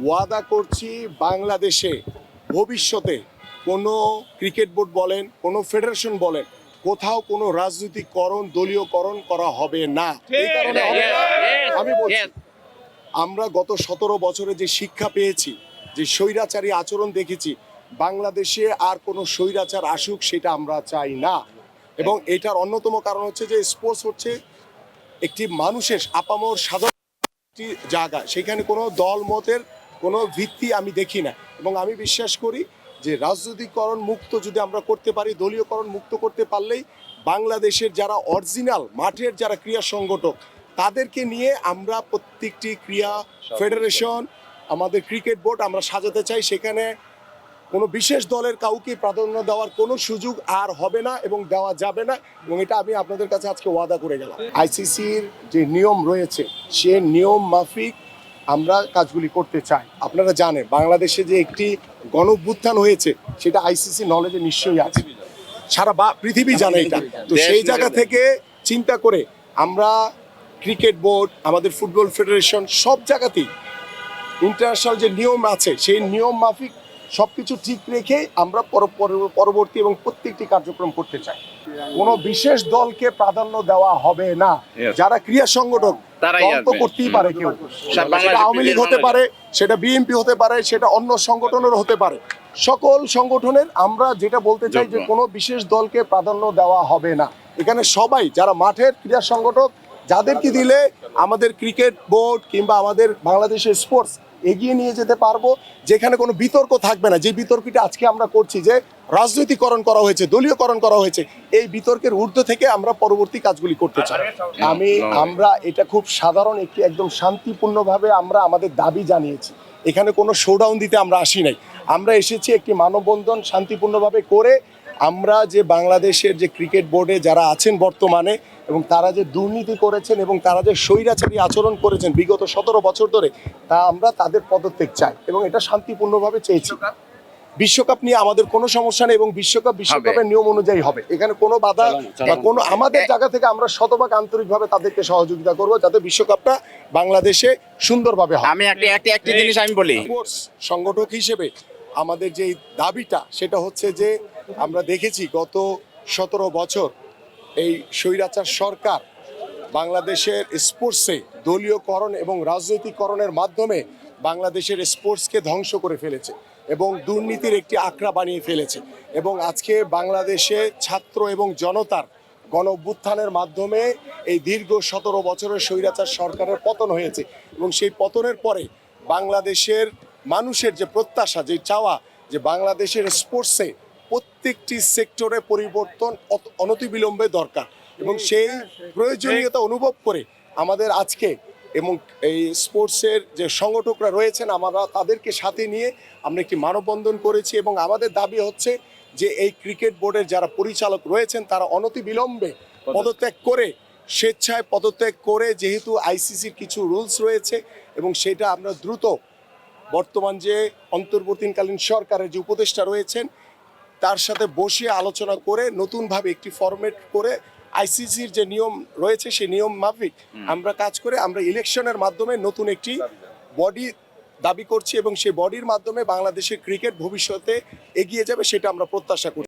ওয়াদা করছি বাংলাদেশে ভবিষ্যতে কোনো ক্রিকেট বোর্ড বলেন, কোনো ফেডারেশন বলেন, কোথাও কোনো রাজনৈতিককরণ, দলীয়করণ করা হবে না। এই কারণে হবে না, আমি বলছি আমরা গত 17 বছরে যে শিক্ষা পেয়েছি, যে স্বৈরাচারী আচরণ দেখেছি, বাংলাদেশে আর কোনো স্বৈরাচার আসুক সেটা আমরা চাই না। এবং এটার অন্যতম কারণ হচ্ছে যে স্পোর্টস হচ্ছে একটি মানুষের আপামর সাধারণ একটি জায়গা, সেখানে কোনো দল মতের কোনো ভিত্তি আমি দেখি না। এবং আমি বিশ্বাস করি যে রাজনৈতিকরণ মুক্ত যদি আমরা করতে পারি, দলীয়করণ মুক্ত করতে পারলেই বাংলাদেশের যারা অরিজিনাল মাঠের যারা ক্রীড়া সংগঠক তাদেরকে নিয়ে আমরা প্রত্যেকটি ক্রীড়া ফেডারেশন, আমাদের ক্রিকেট বোর্ড আমরা সাজাতে চাই। সেখানে কোনো বিশেষ দলের কাউকে প্রাধান্য দেওয়ার কোনো সুযোগ আর হবে না এবং দেওয়া যাবে না। এবং এটা আমি আপনাদের কাছে আজকে ওয়াদা করে গেলাম। আইসিসির যে নিয়ম রয়েছে সে নিয়ম মাফিক আমরা কাজগুলি করতে চাই। আপনারা জানেন বাংলাদেশে যে একটি গণঅভ্যুত্থান হয়েছে সেটা আইসিসি নলেজে নিশ্চয়ই আছে, সারা পৃথিবী জানে এটা। তো সেই জায়গা থেকে চিন্তা করে আমরা ক্রিকেট বোর্ড, আমাদের ফুটবল ফেডারেশন সব জায়গাতেই ইন্টারন্যাশনাল যে নিয়ম আছে সেই নিয়ম মাফিক সবকিছু ঠিক রেখে আমরা পরবর্তী এবং প্রত্যেকটি কার্যক্রম করতে চাই। কোনো বিশেষ দলকে প্রাধান্য দেওয়া হবে না। যারা ক্রীড়া সংগঠক দল তো করতেই পারে, কেউ সেটা আওয়ামী লীগ হতে পারে, সেটা বিএনপি হতে পারে, সেটা অন্য সংগঠনেরও হতে পারে। সকল সংগঠনের আমরা যেটা বলতে চাই যে কোনো বিশেষ দলকে প্রাধান্য দেওয়া হবে না। এখানে সবাই যারা মাঠের ক্রীড়া সংগঠক, যাদেরকে দিলে আমাদের ক্রিকেট বোর্ড কিংবা আমাদের বাংলাদেশের স্পোর্টস এগিয়ে নিয়ে যেতে পারবো, যেখানে কোনো বিতর্ক থাকবে না। যে বিতর্কটা আজকে আমরা করছি যে রাজনৈতিকরণ করা হয়েছে, দলীয়করণ করা হয়েছে, এই বিতর্কের ঊর্ধ্ব থেকে আমরা পরবর্তী কাজগুলি করতে চাই। আমরা এটা খুব সাধারণ একটি একদম শান্তিপূর্ণভাবে আমরা আমাদের দাবি জানিয়েছি। এখানে কোনো শোডাউন দিতে আমরা আসি নাই। আমরা এসেছি একটি মানববন্ধন শান্তিপূর্ণভাবে করে আমরা যে বাংলাদেশের যে ক্রিকেট বোর্ডে যারা আছেন বর্তমানে এবং তারা যে দুর্নীতি করেছেন এবং তারা যে স্বৈরাচারী আচরণ করেছেন বিগত 17 বছর ধরে, তা আমরা তাদের পদত্যাগ চাই এবং এটা শান্তিপূর্ণভাবে চেয়েছি। বিশ্বকাপ নিয়ে আমাদের কোনো সমস্যা নেই এবং বিশ্বকাপের নিয়ম অনুযায়ী হবে। এখানে কোনো বাধা বা কোনো আমাদের জায়গা থেকে আমরা শতভাগ আন্তরিকভাবে তাদেরকে সহযোগিতা করব যাতে বিশ্বকাপটা বাংলাদেশে সুন্দরভাবে হয়। আমি একটা জিনিস আমি বলি, স্পোর্টস সংগঠক হিসেবে আমাদের যে দাবিটা সেটা হচ্ছে যে আমরা দেখেছি গত 17 বছর এই স্বৈরাচার সরকার বাংলাদেশের স্পোর্টসে দলীয়করণ এবং রাজনৈতিকরণের মাধ্যমে বাংলাদেশের স্পোর্টসকে ধ্বংস করে ফেলেছে এবং দুর্নীতির একটি আখড়া বানিয়ে ফেলেছে। এবং আজকে বাংলাদেশে ছাত্র এবং জনতার গণ অভ্যুত্থানের মাধ্যমে এই দীর্ঘ 17 বছরের স্বৈরাচার সরকারের পতন হয়েছে এবং সেই পতনের পরে বাংলাদেশের মানুষের যে প্রত্যাশা, যে চাওয়া, যে বাংলাদেশের স্পোর্টসে প্রত্যেকটি সেক্টরে পরিবর্তন অনতিবিলম্বে দরকার এবং সেই প্রয়োজনীয়তা অনুভব করে আমাদের আজকে এবং এই স্পোর্টসের যে সংগঠকরা রয়েছেন আমরা তাদেরকে সাথে নিয়ে আমরা একটি মানববন্ধন করেছি এবং আমাদের দাবি হচ্ছে যে এই ক্রিকেট বোর্ডের যারা পরিচালক রয়েছেন তারা অনতিবিলম্বে পদত্যাগ করে, স্বেচ্ছায় পদত্যাগ করে, যেহেতু আইসিসির কিছু রুলস রয়েছে এবং সেটা আমরা দ্রুত বর্তমান যে অন্তর্বর্তীকালীন সরকারের যে উপদেষ্টা রয়েছেন তার সাথে বসে আলোচনা করে নতুনভাবে একটি ফরম্যাট করে আইসিসির যে নিয়ম রয়েছে সেই নিয়ম মাফিক আমরা কাজ করে আমরা ইলেকশনের মাধ্যমে নতুন একটি বডি দাবি করছি এবং সেই বডির মাধ্যমে বাংলাদেশের ক্রিকেট ভবিষ্যতে এগিয়ে যাবে সেটা আমরা প্রত্যাশা করি।